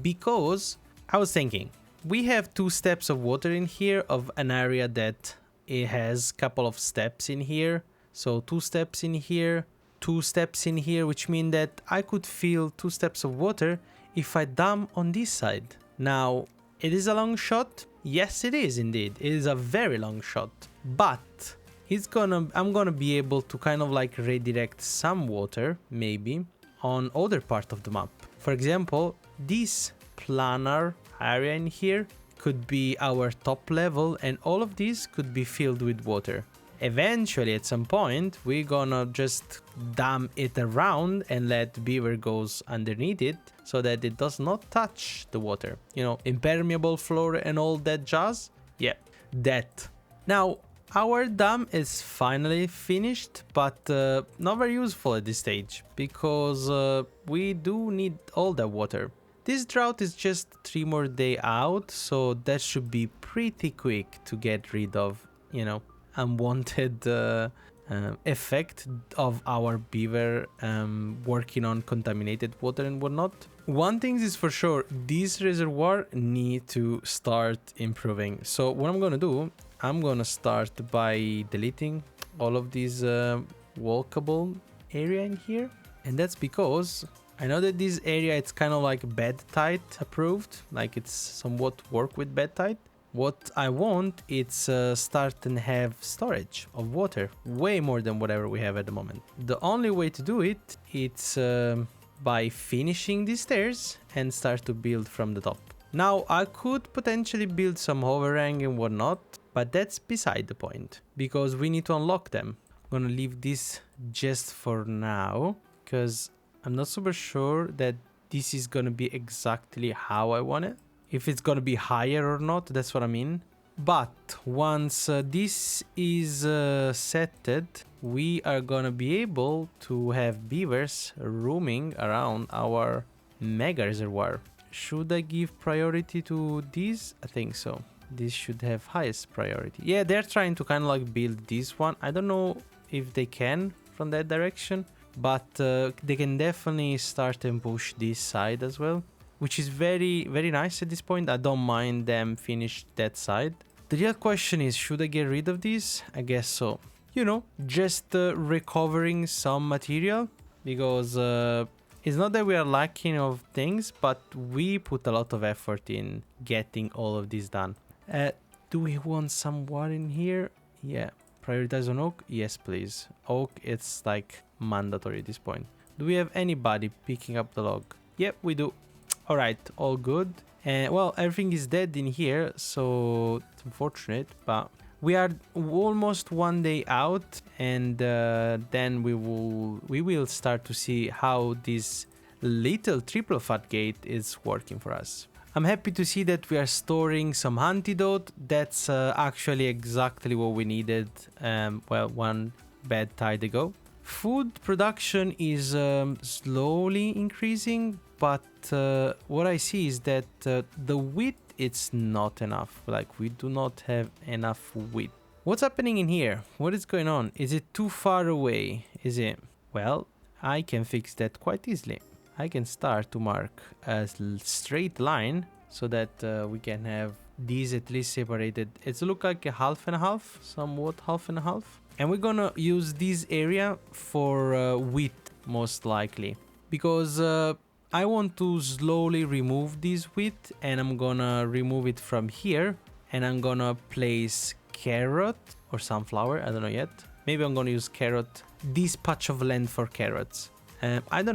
Because I was thinking, we have 2 steps of water in here of an area that it has a couple of steps in here. So 2 steps in here, 2 steps in here, which mean that I could fill 2 steps of water if I dump on this side. Now, it is a long shot. Yes, it is indeed. It is a very long shot, but I'm gonna be able to kind of like redirect some water, maybe, on other part of the map. For example, this planar area in here could be our top level, and all of these could be filled with water. Eventually, at some point, we're gonna just dam it around and let beaver goes underneath it so that it does not touch the water. You know, impermeable floor and all that jazz. Yeah, that. Now, our dam is finally finished, but not very useful at this stage because we do need all that water. This drought is just 3 more days out, so that should be pretty quick to get rid of, you know, unwanted effect of our beaver working on contaminated water and whatnot. One thing is for sure, this reservoir need to start improving. So what I'm gonna do, I'm gonna start by deleting all of these walkable area in here, and that's because I know that this area, it's kind of like bed tide approved, like it's somewhat work with bed tide. What I want is start and have storage of water, way more than whatever we have at the moment. The only way to do it, it's by finishing these stairs and start to build from the top. Now I could potentially build some overhang and whatnot, but that's beside the point because we need to unlock them. I'm gonna leave this just for now because I'm not super sure that this is gonna be exactly how I want it. If it's gonna be higher or not, that's what I mean. But once this is setted, we are gonna be able to have beavers roaming around our mega reservoir. Should I give priority to these? I think so. This should have highest priority. Yeah, they're trying to kind of like build this one. I don't know if they can from that direction, but they can definitely start and push this side as well, which is very, very nice at this point. I don't mind them finish that side. The real question is, should I get rid of this? I guess so. You know, just recovering some material, because it's not that we are lacking of things, but we put a lot of effort in getting all of this done. Do we want some water in here? Yeah. Prioritize on oak? Yes, please. Oak, it's like mandatory at this point. Do we have anybody picking up the log? Yep, we do. All right, all good. And well, everything is dead in here, so it's unfortunate, but we are almost 1 day out, and then we will start to see how this little triple fat gate is working for us. I'm happy to see that we are storing some antidote. That's actually exactly what we needed, well, one bad tide ago. Food production is slowly increasing, but what I see is that the wheat, it's not enough. Like, we do not have enough wheat. What's happening in here? What is going on? Is it too far away? Is it? Well, I can fix that quite easily. I can start to mark a straight line so that we can have these at least separated. It's look like a half and a half, somewhat half and a half. And we're gonna use this area for wheat, most likely, because I want to slowly remove this wheat, and I'm gonna remove it from here, and I'm gonna place carrot or sunflower, I don't know yet. Maybe I'm gonna use carrot, this patch of land for carrots. I don't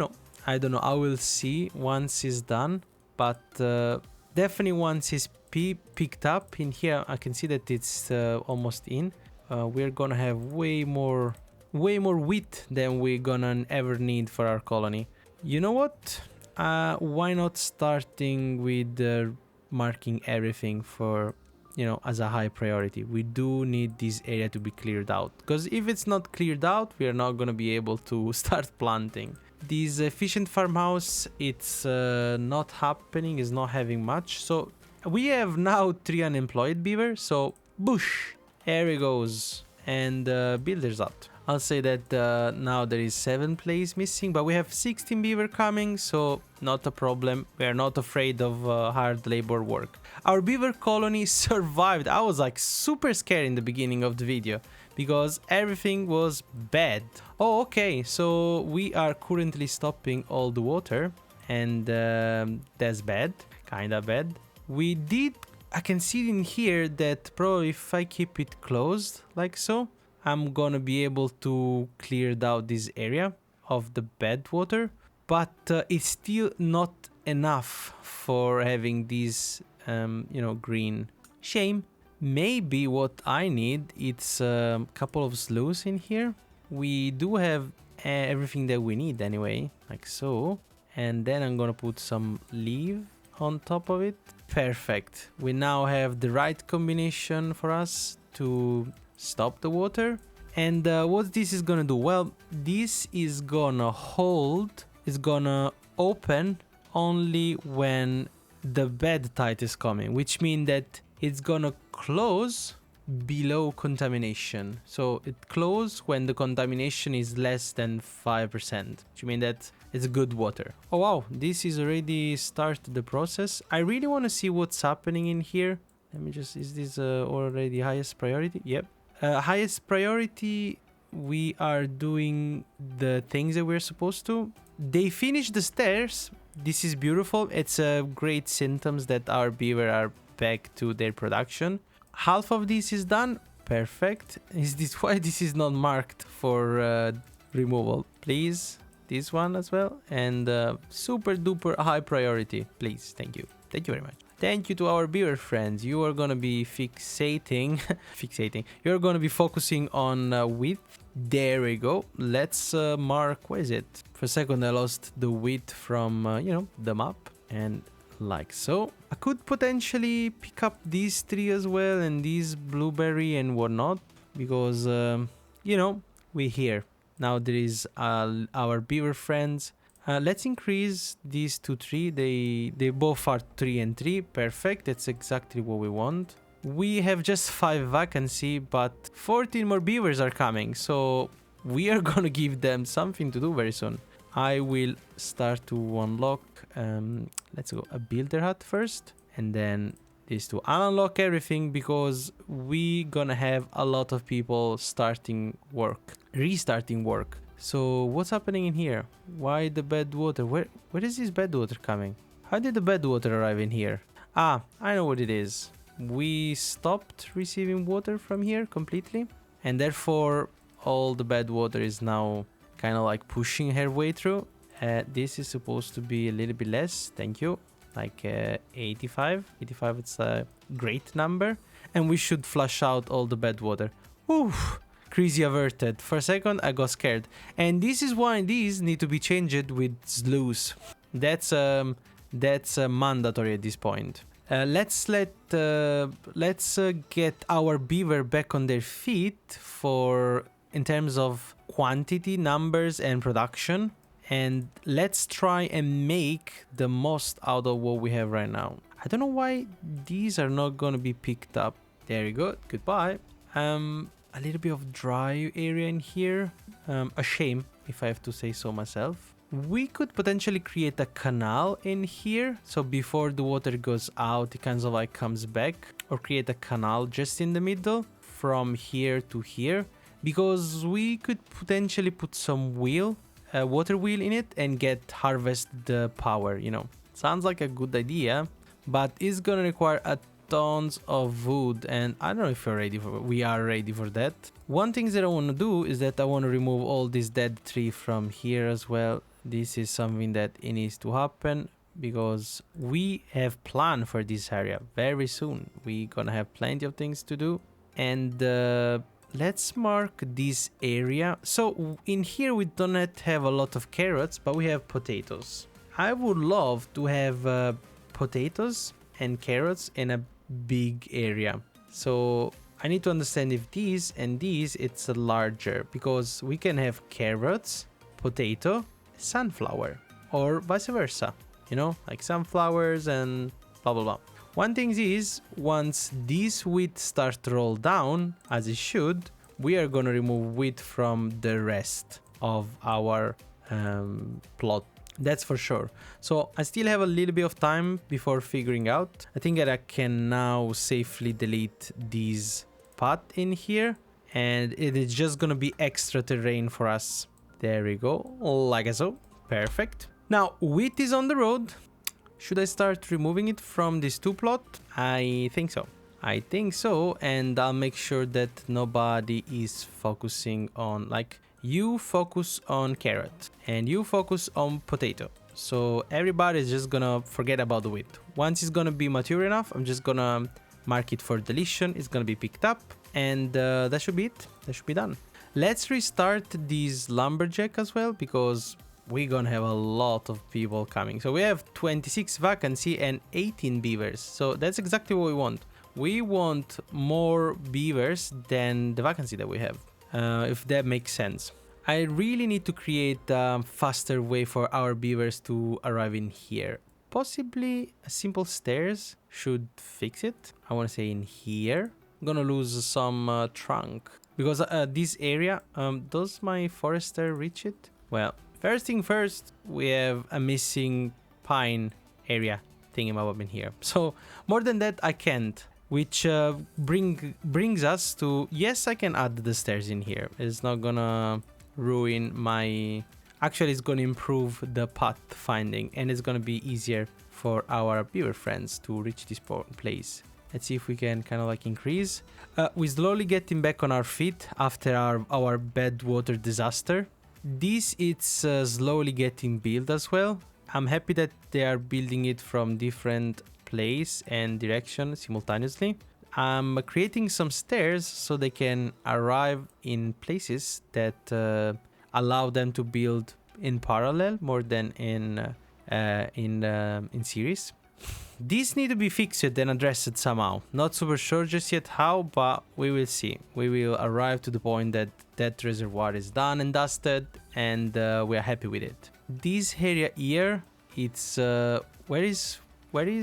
know, I will see once it's done, but definitely once it's picked up in here, I can see that it's almost in. We're gonna have way more wheat than we're gonna ever need for our colony. You know what? Why not starting with marking everything for, you know, as a high priority. We do need this area to be cleared out, because if it's not cleared out, we are not gonna be able to start planting. This efficient farmhouse, it's not happening, is not having much. So we have now 3 unemployed beavers, so bush, here it goes, and builders out. I'll say that now there is 7 plays missing, but we have 16 beaver coming, so not a problem. We are not afraid of hard labor work. Our beaver colony survived. I was like super scared in the beginning of the video because everything was bad. Oh, okay, so we are currently stopping all the water, and that's bad, kinda bad. We did, I can see in here that probably if I keep it closed like so, I'm gonna be able to clear out this area of the bad water, but it's still not enough for having this, you know, green. Shame. Maybe what I need, it's a couple of sloughs in here. We do have everything that we need anyway, like so. And then I'm gonna put some leaf on top of it. Perfect. We now have the right combination for us to stop the water. And what this is gonna do, well, this is gonna hold, it's gonna open only when the bed tide is coming, which means that it's gonna close below contamination. So it closes when the contamination is less than 5%, which means that it's good water. Oh wow, this is already started the process. I really want to see what's happening in here. Let me just, is this already highest priority? Yep. Highest priority, we are doing the things that we're supposed to. They finished the stairs. This is beautiful. It's a great symptoms that our beaver are back to their production. Half of this is done. Perfect. Is this why this is not marked for removal? Please, this one as well. And super duper high priority. Please, thank you. Thank you very much. Thank you to our beaver friends. You are gonna be fixating, You're gonna be focusing on width. There we go. Let's mark. What is it? For a second, I lost the width from the map, and like so. I could potentially pick up these three as well, and these blueberry and whatnot, because we're here now. There is our beaver friends. Let's increase these to 3. They both are 3 and 3. Perfect. That's exactly what we want. We have just 5 vacancy, but 14 more beavers are coming. So we are gonna give them something to do very soon. I will start to unlock. Let's go a builder hut first, and then this to unlock everything, because we gonna have a lot of people restarting work. So what's happening in here? Why the bad water? Where is this bad water coming? How did the bad water arrive in here? Ah, I know what it is. We stopped receiving water from here completely, and therefore all the bad water is now kind of like pushing her way through. This is supposed to be a little bit less. Thank you. Like 85. 85, it's a great number. And we should flush out all the bad water. Oof. Crazy averted. For a second, I got scared. And this is why these need to be changed with sloughs. That's mandatory at this point. Let's get our beaver back on their feet in terms of quantity, numbers, and production. And let's try and make the most out of what we have right now. I don't know why these are not going to be picked up. There you go. Goodbye. A little bit of dry area in here. A shame, if I have to say so myself. We could potentially create a canal in here. So before the water goes out, it kind of like comes back. Or create a canal just in the middle from here to here. Because we could potentially put some water wheel in it and harvest the power, Sounds like a good idea, but it's gonna require tons of wood, and I don't know if we are ready for that. One thing that I want to do is that I want to remove all this dead tree from here as well. This is something that it needs to happen, because we have planned for this area very soon. We're gonna have plenty of things to do, and let's mark this area. So in here we do not have a lot of carrots, but we have potatoes. I would love to have potatoes and carrots in a big area. So I need to understand if these and these it's a larger, because we can have carrots, potato, sunflower, or vice versa, like sunflowers and blah blah blah. One thing is, once this wheat starts to roll down, as it should, we are going to remove wheat from the rest of our plot. That's for sure. So I still have a little bit of time before figuring out. I think that I can now safely delete this path in here, and it is just going to be extra terrain for us. There we go, like so. Perfect. Now, wheat is on the road. Should I start removing it from this 2 plot? I think so. And I'll make sure that nobody is focusing on, like, you focus on carrot and you focus on potato. So everybody is just gonna forget about the wheat. Once it's gonna be mature enough, I'm just gonna mark it for deletion. It's gonna be picked up, and that should be it. That should be done. Let's restart this lumberjack as well, because we're gonna have a lot of people coming. So we have 26 vacancy and 18 beavers. So that's exactly what we want. We want more beavers than the vacancy that we have, if that makes sense. I really need to create a faster way for our beavers to arrive in here. Possibly a simple stairs should fix it. I want to say in here. I'm gonna lose some trunk because this area, does my forester reach it? Well, first thing first, we have a missing pine area thingamabob in here. So more than that, I can't. Which brings us to, yes, I can add the stairs in here. It's not gonna ruin my... Actually, it's gonna improve the path finding, and it's gonna be easier for our beaver friends to reach this place. Let's see if we can kind of like increase. We're slowly getting back on our feet after our bad water disaster. This it's slowly getting built as well. I'm happy that they are building it from different place and direction simultaneously. I'm creating some stairs so they can arrive in places that allow them to build in parallel more than in series. These need to be fixed and addressed somehow. Not super sure just yet how, but we will see. We will arrive to the point that that reservoir is done and dusted, and we are happy with it. This area here, it's where is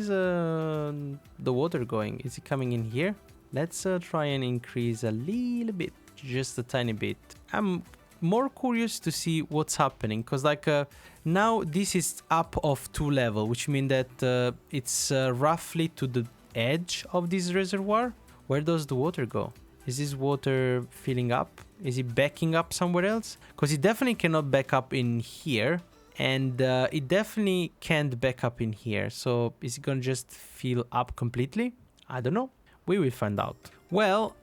the water going? Is it coming in here? Let's try and increase a little bit, just a tiny bit. I'm more curious to see what's happening, because like now this is up of 2 level, which means that it's roughly to the edge of this reservoir. Where does the water go? Is this water filling up? Is it backing up somewhere else? Because it definitely cannot back up in here. And it definitely can't back up in here. So is it gonna just fill up completely? I don't know. We will find out. Well,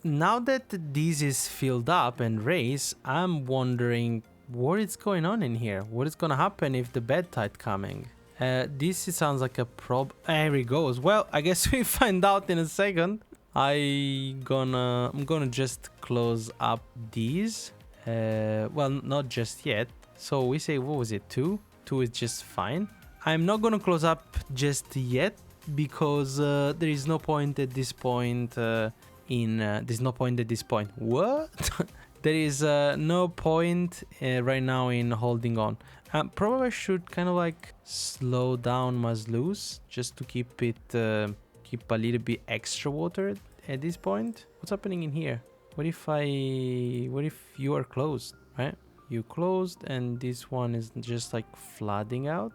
now that this is filled up and raised, I'm wondering what is going on in here. What is gonna happen if the bad tide coming? This sounds like a there it goes. Well, I guess we find out in a second. I'm gonna just close up these. Well, not just yet. So we say, what was it, 2? 2 is just fine. I'm not gonna close up just yet because there is no point at this point there's no point at this point. What? There is no point right now in holding on. Probably I should kind of like slow down my sluice just to keep it, keep a little bit extra water at this point. What's happening in here? What if you are closed, right? You closed and this one is just like flooding out.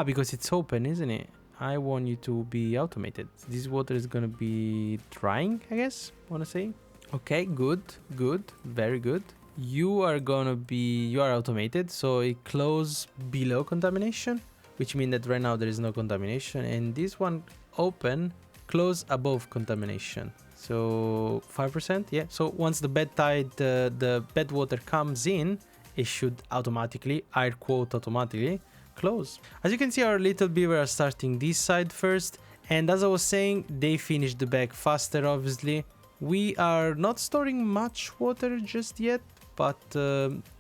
Because it's open, isn't it? I want you to be automated. This water is gonna be drying, I guess, wanna say. Okay, good, very good. You are automated, so it close below contamination, which means that right now there is no contamination, and this one open, close above contamination. So 5%, yeah. So once the bad tide, the bad water comes in, it should automatically, air quote automatically, close. As you can see, our little beaver are starting this side first, and as I was saying, they finished the bag faster, obviously. We are not storing much water just yet, but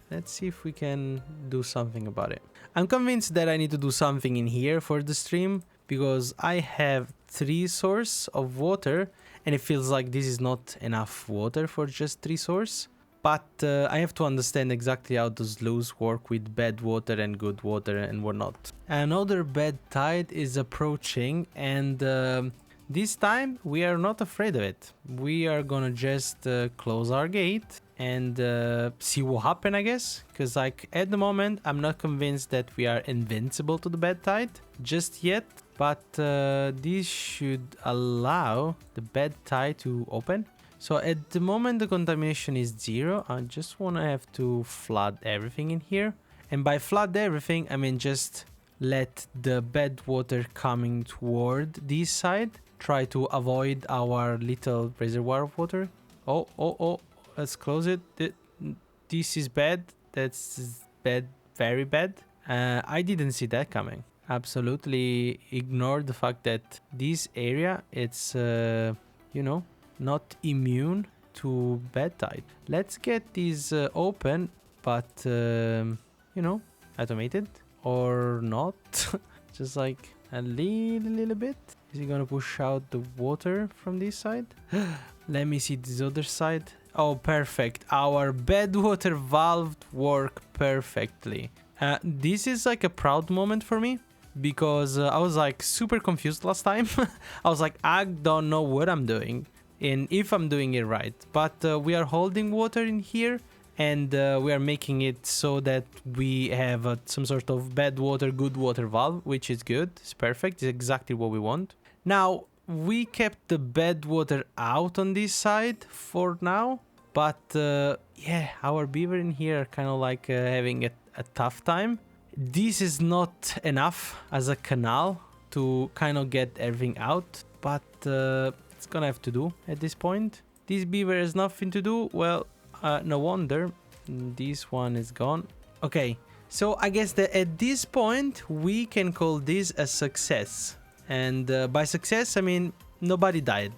let's see if we can do something about it. I'm convinced that I need to do something in here for the stream, because I have 3 sources of water, and it feels like this is not enough water for just 3 sources. But I have to understand exactly how those sluices work with bad water and good water and whatnot. Another bad tide is approaching, and this time we are not afraid of it. We are gonna just close our gate and see what happens, I guess. Because like at the moment, I'm not convinced that we are invincible to the bad tide just yet. But this should allow the bad tide to open. So at the moment the contamination is 0. I just want to have to flood everything in here. And by flood everything, I mean just let the bad water coming toward this side. Try to avoid our little reservoir of water. Oh, let's close it. This is bad. That's bad, very bad. I didn't see that coming. Absolutely ignore the fact that this area, it's, you know, not immune to bad tide. Let's get these open, but you know, automated or not. Just like a little bit. Is he gonna push out the water from this side? Let me see this other side. Oh, perfect. Our bed water valve work perfectly. This is like a proud moment for me because I was like super confused last time. I was like, I don't know what I'm doing and if I'm doing it right. But we are holding water in here and we are making it so that we have some sort of bad water, good water valve, which is good. It's perfect. It's exactly what we want. Now, we kept the bad water out on this side for now. But yeah, our beaver in here are kind of like having a tough time. This is not enough as a canal to kind of get everything out. But it's gonna have to do at this point. This beaver has nothing to do. Well, no wonder. This one is gone. Okay, so I guess that at this point we can call this a success. And by success, I mean nobody died.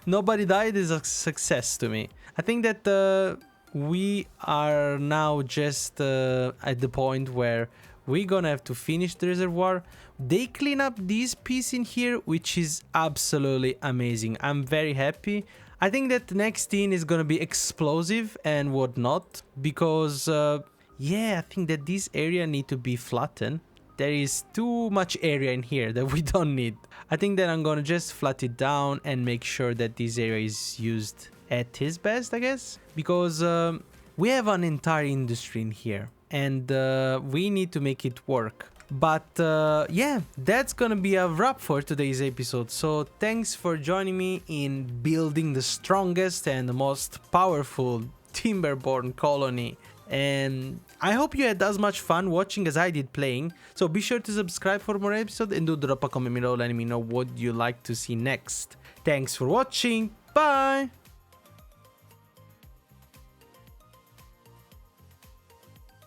Nobody died is a success to me. I think that we are now just at the point where we're gonna have to finish the reservoir. They clean up this piece in here, which is absolutely amazing. I'm very happy. I think that the next scene is gonna be explosive and whatnot because yeah, I think that this area need to be flattened. There is too much area in here that we don't need. I think that I'm gonna just flat it down and make sure that this area is used at his best, I guess. Because we have an entire industry in here and we need to make it work. But yeah, that's gonna be a wrap for today's episode. So thanks for joining me in building the strongest and the most powerful Timberborn colony. And I hope you had as much fun watching as I did playing. So be sure to subscribe for more episodes and do drop a comment below letting me know what you like to see next. Thanks for watching. Bye!